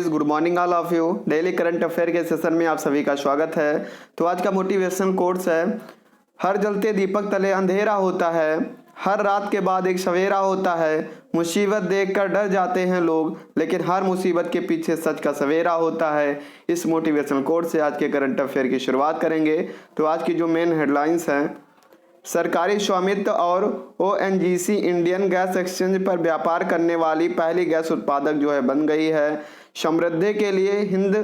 Good morning all of you. Daily current affair के session में आप सभी का स्वागत है। तो आज का मोटिवेशन कोट्स है, हर जलते दीपक तले अंधेरा होता है, हर रात के बाद एक सवेरा होता है, मुसीबत देखकर डर जाते हैं लोग, लेकिन हर मुसीबत के पीछे सच का सवेरा होता है। इस मोटिवेशनल कोट से आज के करंट अफेयर की शुरुआत करेंगे। तो आज की जो मेन हेडलाइंस हैं, सरकारी स्वामित्व और ओएनजीसी इंडियन गैस एक्सचेंज पर व्यापार करने वाली पहली गैस उत्पादक जो है बन गई है। समृद्धि के लिए हिंद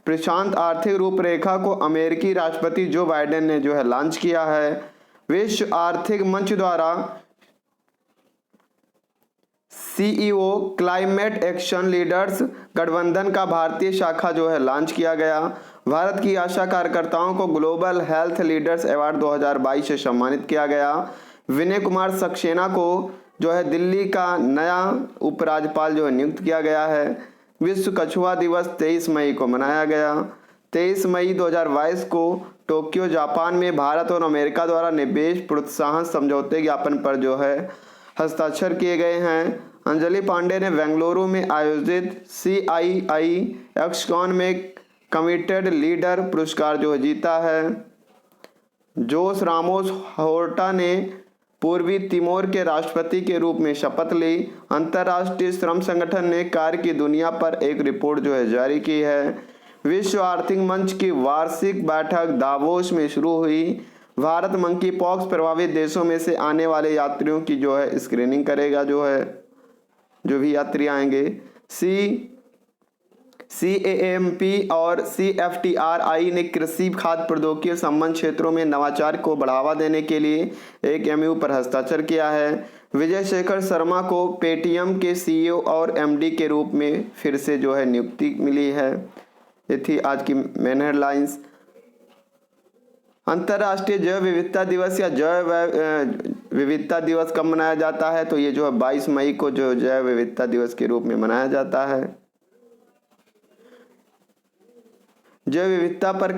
प्रशांत आर्थिक रूपरेखा को अमेरिकी राष्ट्रपति जो बाइडेन ने जो है लॉन्च किया है। विश्व आर्थिक मंच द्वारा सीईओ क्लाइमेट एक्शन लीडर्स गठबंधन का भारतीय शाखा जो है लॉन्च किया गया। भारत की आशा कार्यकर्ताओं को ग्लोबल हेल्थ लीडर्स अवार्ड 2022 से सम्मानित किया गया। विनय कुमार सक्सेना को जो है दिल्ली का नया उपराज्यपाल जो है नियुक्त किया गया है। विश्व कछुआ दिवस 23 मई को मनाया गया। 23 मई 2022 को टोक्यो जापान में भारत और अमेरिका द्वारा निवेश प्रोत्साहन समझौते ज्ञापन पर जो है हस्ताक्षर किए गए हैं। अंजलि पांडे ने बेंगलुरु में आयोजित CII एक्सकॉन में कमिटेड लीडर पुरस्कार जो जीता है। जोस रामोस होर्टा ने पूर्वी तिमोर के राष्ट्रपति के रूप में शपथ ली। अंतर्राष्ट्रीय श्रम संगठन ने कार्य की दुनिया पर एक रिपोर्ट जो है जारी की है। विश्व आर्थिक मंच की वार्षिक बैठक दावोस में शुरू हुई। भारत मंकी पॉक्स प्रभावित देशों में से आने वाले यात्रियों की जो है स्क्रीनिंग करेगा, जो भी यात्री आएंगे। CAMP और CFTRI ने कृषि खाद्य प्रौद्योगिकी संबंध क्षेत्रों में नवाचार को बढ़ावा देने के लिए एक MOU पर हस्ताक्षर किया है। विजय शेखर शर्मा को पेटीएम के CEO और MD के रूप में फिर से जो है नियुक्ति मिली है। ये थी आज की मेन हेडलाइंस। अंतर्राष्ट्रीय जैव विविधता दिवस या जैव विविधता दिवस कब मनाया जाता है? तो ये जो है 22 मई को जो जैव विविधता दिवस के रूप में मनाया जाता है। जैव विविधता पर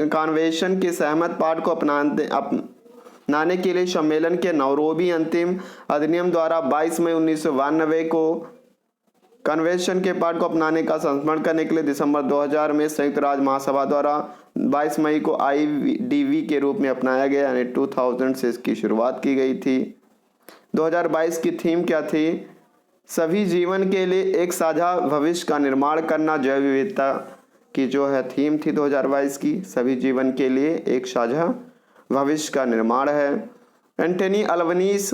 कॉन्वेंशन के सहमत पाठ को अपनाने के लिए सम्मेलन के नैरोबी अंतिम अधिनियम द्वारा 22 मई 1992 को कन्वेंशन के पाठ को अपनाने का संस्मरण करने के लिए दिसंबर 2000 में संयुक्त राज्य महासभा द्वारा 22 मई को IDV के रूप में अपनाया गया, यानी 2000 से इसकी शुरुआत की गई थी। 2022 की थीम क्या थी? सभी जीवन के लिए एक साझा भविष्य का निर्माण करना। जैव विविधता की जो है थीम थी 2022 की, सभी जीवन के लिए एक साझा भविष्य का निर्माण है। एंटनी अल्बनीज़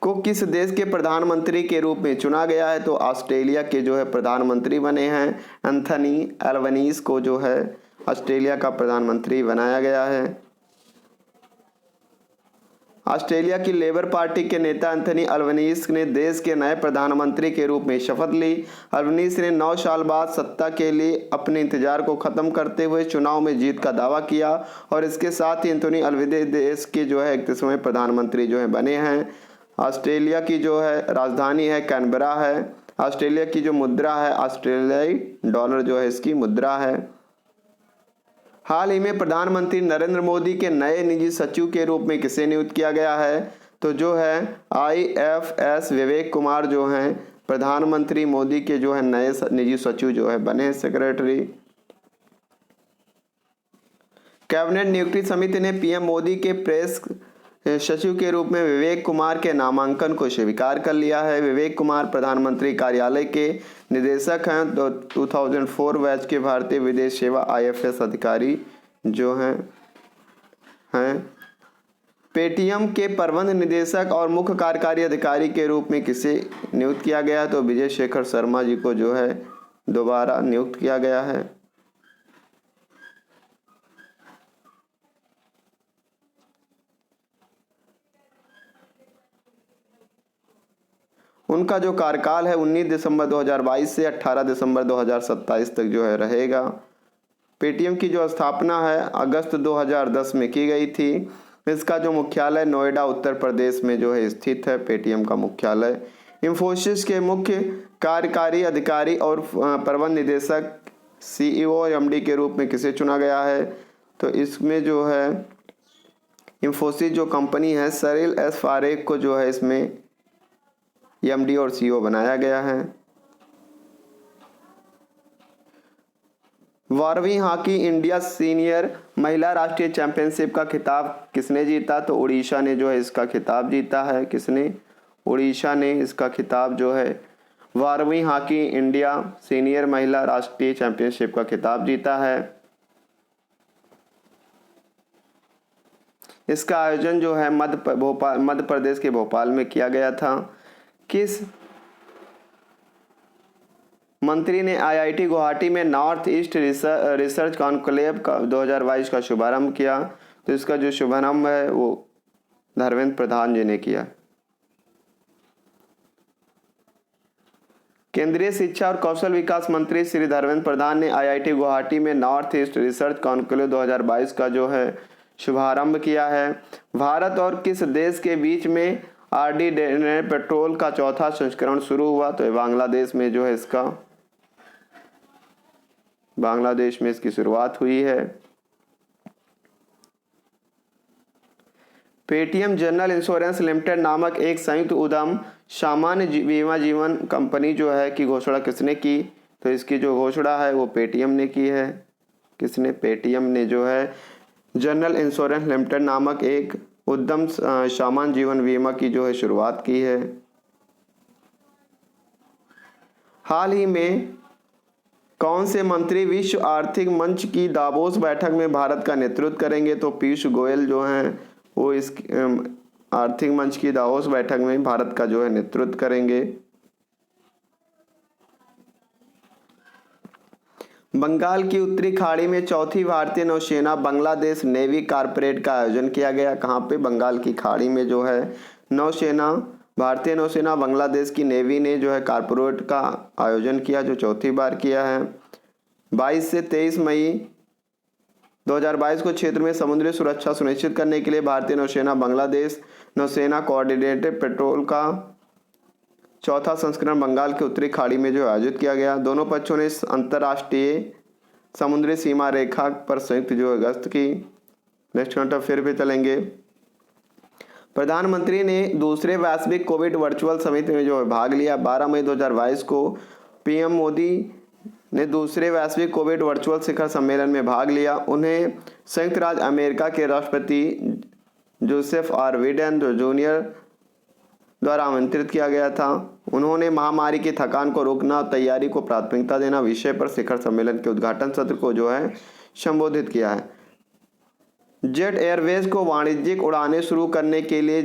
को किस देश के प्रधानमंत्री के रूप में चुना गया है? तो ऑस्ट्रेलिया के जो है प्रधानमंत्री बने हैं। एंथनी अल्बनीज़ को जो है ऑस्ट्रेलिया का प्रधानमंत्री बनाया गया है। ऑस्ट्रेलिया की लेबर पार्टी के नेता एंथनी अल्बनीज़ ने देश के नए प्रधानमंत्री के रूप में शपथ ली। अल्बनीज़ ने 9 साल बाद सत्ता के लिए अपने इंतजार को खत्म करते हुए चुनाव में जीत का दावा किया और इसके साथ ही एंथनी अल्बनीज़ देश के जो है 31वें प्रधानमंत्री जो है बने हैं। ऑस्ट्रेलिया की जो है राजधानी है कैनबरा है। ऑस्ट्रेलिया की जो मुद्रा है ऑस्ट्रेलियाई डॉलर जो है इसकी मुद्रा है। हाल ही में प्रधानमंत्री नरेंद्र मोदी के नए निजी सचिव के रूप में किसे नियुक्त किया गया है? तो जो है IFS विवेक कुमार जो हैं प्रधानमंत्री मोदी के जो है नए निजी सचिव जो है बने सेक्रेटरी। कैबिनेट नियुक्ति समिति ने PM मोदी के प्रेस सचिव के रूप में विवेक कुमार के नामांकन को स्वीकार कर लिया है। विवेक कुमार प्रधानमंत्री कार्यालय के निदेशक हैं। तो 2004 बैच के भारतीय विदेश सेवा IFS अधिकारी जो हैं। पेटीएम के प्रबंध निदेशक और मुख्य कार्यकारी अधिकारी के रूप में किसे नियुक्त किया गया? तो विजय शेखर शर्मा जी को जो है दोबारा नियुक्त किया गया है। उनका जो कार्यकाल है 19 दिसंबर 2022 से 18 दिसंबर 2027 तक जो है रहेगा। पेटीएम की जो स्थापना है अगस्त 2010 में की गई थी। इसका जो मुख्यालय नोएडा उत्तर प्रदेश में जो है स्थित है पेटीएम का मुख्यालय। इंफोसिस के मुख्य कार्यकारी अधिकारी और प्रबंध निदेशक CEO और MD के रूप में किसे चुना गया है? तो इसमें जो है इंफोसिस जो कंपनी है सरिल एस फारेक को जो है इसमें MD और CEO बनाया गया है। 12वीं हॉकी इंडिया सीनियर महिला राष्ट्रीय चैंपियनशिप का खिताब किसने जीता? तो उड़ीसा ने जो है इसका खिताब जीता है। किसने? उड़ीसा ने इसका खिताब जो है 12वीं हॉकी इंडिया सीनियर महिला राष्ट्रीय चैंपियनशिप का खिताब जीता है। इसका आयोजन जो है मध्य प्रदेश के भोपाल में किया गया था। किस मंत्री ने आईआईटी गुवाहाटी में नॉर्थ ईस्ट रिसर्च कॉन्क्लेव का 2022 का शुभारंभ किया? तो इसका जो शुभारंभ है वो धर्मेंद्र प्रधान जी ने किया। केंद्रीय शिक्षा और कौशल विकास मंत्री श्री धर्मेंद्र प्रधान ने आईआईटी गुवाहाटी में नॉर्थ ईस्ट रिसर्च कॉन्क्लेव 2022 का जो है शुभारंभ किया है। भारत और किस देश के बीच में ऑर्डिनरी पेट्रोल का चौथा संस्करण शुरू हुआ? तो बांग्लादेश में जो है बांग्लादेश में इसकी शुरुआत हुई है। पेटीएम जनरल इंश्योरेंस लिमिटेड नामक एक संयुक्त उद्यम सामान्य बीमा जीवन कंपनी जो है की घोषणा किसने की? तो इसकी जो घोषणा है वो पेटीएम ने की है। किसने? पेटीएम ने जो है जनरल इंश्योरेंस लिमिटेड नामक एक उद्यम सामान्य जीवन बीमा की जो है शुरुआत की है। हाल ही में कौन से मंत्री विश्व आर्थिक मंच की दावोस बैठक में भारत का नेतृत्व करेंगे? तो पीयूष गोयल जो हैं वो इस आर्थिक मंच की दावोस बैठक में भारत का जो है नेतृत्व करेंगे। बंगाल की उत्तरी खाड़ी में चौथी भारतीय नौसेना बांग्लादेश नेवी कारपरेड का आयोजन किया गया। कहाँ पे? बंगाल की खाड़ी में जो है नौसेना भारतीय नौसेना बांग्लादेश की नेवी ने जो है कारपोरेट का आयोजन किया, जो चौथी बार किया है। 22 से 23 मई 2022 को क्षेत्र में समुद्री सुरक्षा सुनिश्चित करने के लिए भारतीय नौसेना बांग्लादेश नौसेना कोऑर्डिनेटेड पेट्रोल का चौथा संस्करण बंगाल की उत्तरी खाड़ी में जो आयोजित किया गया। दोनों पक्षों ने अंतर्राष्ट्रीय समुद्री सीमा रेखा पर संयुक्त जो गश्त की। नेक्स्ट घंटा फिर भी चलेंगे। प्रधानमंत्री ने दूसरे वैश्विक कोविड वर्चुअल समिट में जो है भाग लिया। 12 मई 2022 को पीएम मोदी ने दूसरे वैश्विक कोविड वर्चुअल शिखर सम्मेलन में भाग लिया। उन्हें संयुक्त राज्य अमेरिका के राष्ट्रपति जोसेफ आर बिडेन जूनियर द्वारा आमंत्रित किया गया था। उन्होंने महामारी की थकान को रोकना और तैयारी को प्राथमिकता देना विषय पर शिखर सम्मेलन के उद्घाटन सत्र को जो है संबोधित किया है। जेट एयरवेज को वाणिज्यिक उड़ानें शुरू करने के लिए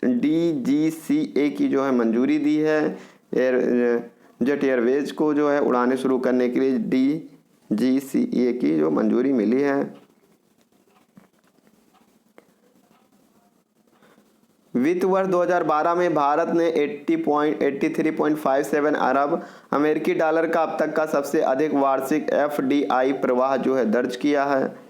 DGCA की जो है मंजूरी दी है। जेट एयरवेज को जो है उड़ानें शुरू करने के लिए DGCA की जो मंजूरी मिली है। वित्त वर्ष 2012 में भारत ने 83.57 अरब अमेरिकी डॉलर का अब तक का सबसे अधिक वार्षिक FDI प्रवाह जो है दर्ज किया है।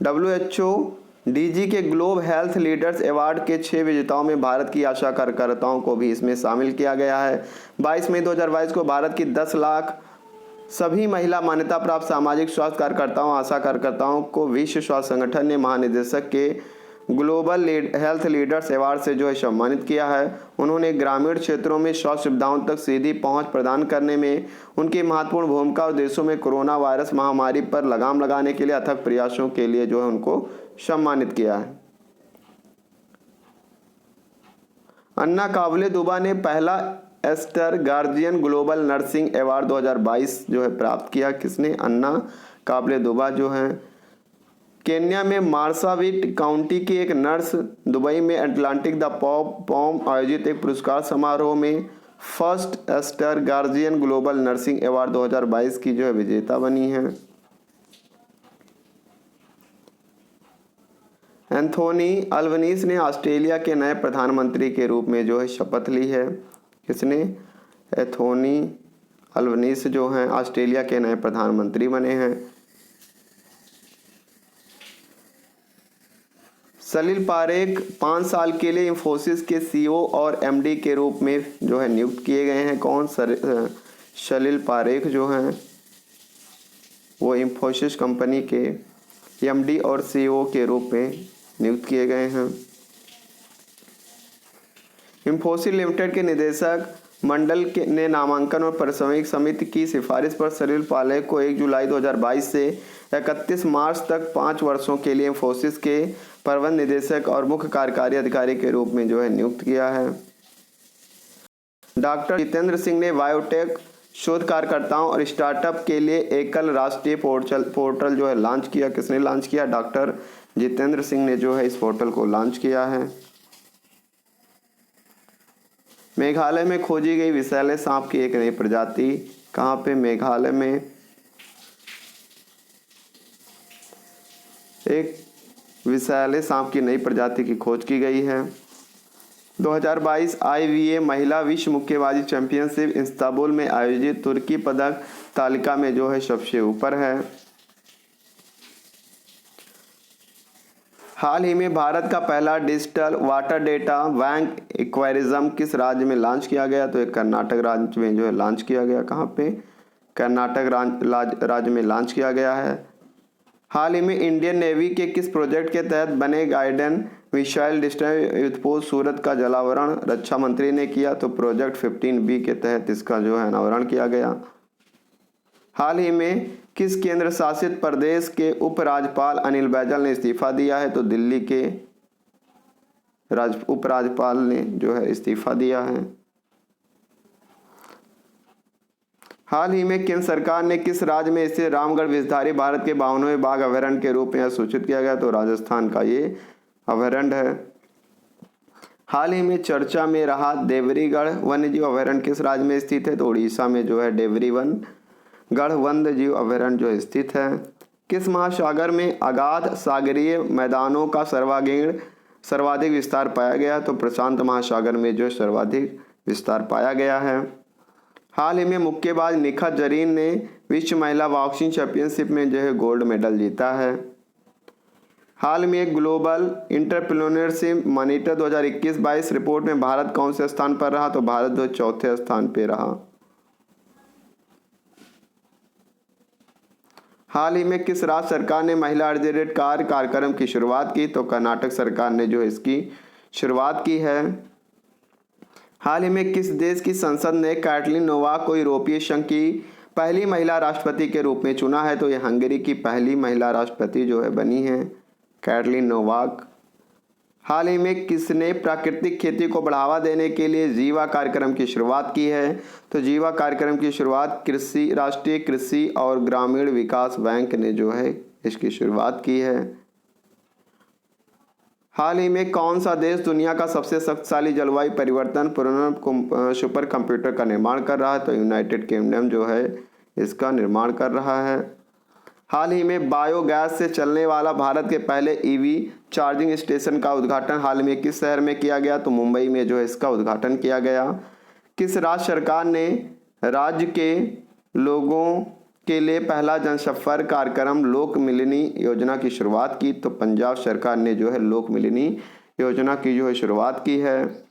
WHO DG के ग्लोबल हेल्थ लीडर्स अवार्ड के 6 विजेताओं में भारत की आशा कार्यकर्ताओं को भी इसमें शामिल किया गया है। 22 मई 2022 को भारत की 10 लाख सभी महिला मान्यता प्राप्त सामाजिक स्वास्थ्य कार्यकर्ताओं आशा कार्यकर्ताओं को विश्व स्वास्थ्य संगठन ने महानिदेशक के ग्लोबल हेल्थ लीडर्स अवार्ड से जो है सम्मानित किया है। उन्होंने ग्रामीण क्षेत्रों में स्वास्थ्य सुविधाओं तक सीधी पहुंच प्रदान करने में उनकी महत्वपूर्ण भूमिका और देशों में कोरोना वायरस महामारी पर लगाम लगाने के लिए अथक प्रयासों के लिए जो है उनको सम्मानित किया है। अन्ना काबले दुबा ने पहला Aster Guardian Global Nursing Award 2022 जो है प्राप्त किया। किसने? अन्ना काबले दुबा जो है केन्या में मार्साविट काउंटी की एक नर्स दुबई में अटलांटिक द पॉम आयोजित एक पुरस्कार समारोह में first Aster Guardian Global Nursing Award 2022 की जो है विजेता बनी है। एंथोनी अल्बनीज ने ऑस्ट्रेलिया के नए प्रधानमंत्री के रूप में जो है शपथ ली है। किसने? एंथोनी अल्बनीज जो हैं ऑस्ट्रेलिया के नए प्रधानमंत्री बने हैं। सलील पारेख 5 साल के लिए इंफोसिस के CEO और MD के रूप में जो है नियुक्त किए गए हैं। कौन? सलील पारेख जो हैं वो इंफोसिस कंपनी के MD और CEO के रूप में नियुक्त किए गए हैं। इंफोसिस लिमिटेड के निदेशक मंडल के ने नामांकन और प्रशासनिक समिति की सिफारिश पर सलील पायलट को 1 जुलाई 2022 से 31 मार्च तक 5 वर्षों के लिए इंफोसिस के प्रबंध निदेशक और मुख्य कार्यकारी अधिकारी के रूप में जो है नियुक्त किया है। डॉक्टर जितेंद्र सिंह ने बायोटेक शोध कार्यकर्ताओं और स्टार्टअप के लिए एकल राष्ट्रीय पोर्टल जो है लॉन्च किया। किसने लॉन्च किया? डॉक्टर जितेंद्र सिंह ने जो है इस पोर्टल को लॉन्च किया है। मेघालय में खोजी गई विषैले सांप की एक नई प्रजाति। कहाँ पे? मेघालय में एक विषैले सांप की नई प्रजाति की खोज की गई है। 2022 IVA महिला विश्व मुक्केबाजी चैंपियनशिप इस्तांबुल में आयोजित तुर्की पदक तालिका में जो है सबसे ऊपर है। हाल ही में भारत का पहला डिजिटल वाटर डेटा बैंक एक्वारिज्म किस राज्य में लॉन्च किया गया? तो एक कर्नाटक राज्य में जो है लॉन्च किया गया। कहाँ पे? कर्नाटक राज्य में लॉन्च किया गया है। हाल ही में इंडियन नेवी के किस प्रोजेक्ट के तहत बने गाइडेंस मिसाइल डिस्टेंस युद्धपोत सूरत का जलावरण रक्षा मंत्री ने किया? तो प्रोजेक्ट 15B के तहत इसका जो है अनावरण किया गया। हाल ही में किस केंद्र शासित प्रदेश के उपराज्यपाल अनिल बैजल ने इस्तीफा दिया है? तो दिल्ली के उपराज्यपाल ने जो है इस्तीफा दिया है। हाल ही में केंद्र सरकार ने किस राज्य में स्थित रामगढ़ विषधारी भारत के 52वें बाघ अभयारण्य के रूप में सूचित किया गया? तो राजस्थान का ये अभयारण्य है। हाल ही में चर्चा में रहा देवरीगढ़ वन्यजीव अभयारण्य किस राज्य में स्थित है? तो उड़ीसा में जो है देवरीगढ़ वन्यजीव अभयारण्य जो स्थित है। किस महासागर में अगाध सागरीय मैदानों का सर्वाधिक विस्तार पाया गया? तो प्रशांत महासागर में जो सर्वाधिक विस्तार पाया गया है। हाल ही में मुक्केबाज निखत जरीन ने विश्व महिला बॉक्सिंग चैंपियनशिप में जो है गोल्ड मेडल जीता है। हाल में एक ग्लोबल एंटरप्रेन्योरशिप मॉनिटर 2021-22 रिपोर्ट में भारत कौन से स्थान पर रहा? तो भारत जो चौथे स्थान पर रहा। हाल ही में किस राज्य सरकार ने महिला अर्जित कार्य कार्यक्रम की शुरुआत की? तो कर्नाटक सरकार ने जो इसकी शुरुआत की है। हाल ही में किस देश की संसद ने कैटलिन नोवाक को यूरोपीय संघ की पहली महिला राष्ट्रपति के रूप में चुना है? तो ये हंगरी की पहली महिला राष्ट्रपति जो है बनी है कैटलिन नोवाक। हाल ही में किसने प्राकृतिक खेती को बढ़ावा देने के लिए जीवा कार्यक्रम की शुरुआत की है? तो जीवा कार्यक्रम की शुरुआत राष्ट्रीय कृषि और ग्रामीण विकास बैंक ने जो है इसकी शुरुआत की है। हाल ही में कौन सा देश दुनिया का सबसे शक्तिशाली जलवायु परिवर्तन सुपर कंप्यूटर का निर्माण कर रहा है? तो यूनाइटेड किंगडम जो है इसका निर्माण कर रहा है। हाल ही में बायोगैस से चलने वाला भारत के पहले EV चार्जिंग स्टेशन का उद्घाटन हाल में किस शहर में किया गया? तो मुंबई में जो है इसका उद्घाटन किया गया। किस राज्य सरकार ने राज्य के लोगों के लिए पहला जनसंपर्क कार्यक्रम लोक मिलनी योजना की शुरुआत की? तो पंजाब सरकार ने जो है लोक मिलनी योजना की जो है शुरुआत की है।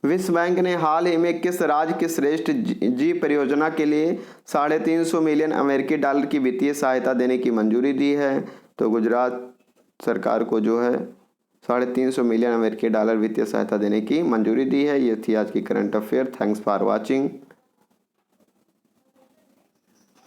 विश्व बैंक ने हाल ही में किस राज्य की श्रेष्ठ जी परियोजना के लिए $350 मिलियन अमेरिकी डॉलर की वित्तीय सहायता देने की मंजूरी दी है? तो गुजरात सरकार को जो है $350 मिलियन अमेरिकी डॉलर वित्तीय सहायता देने की मंजूरी दी है। ये थी आज की current affair. Thanks for watching.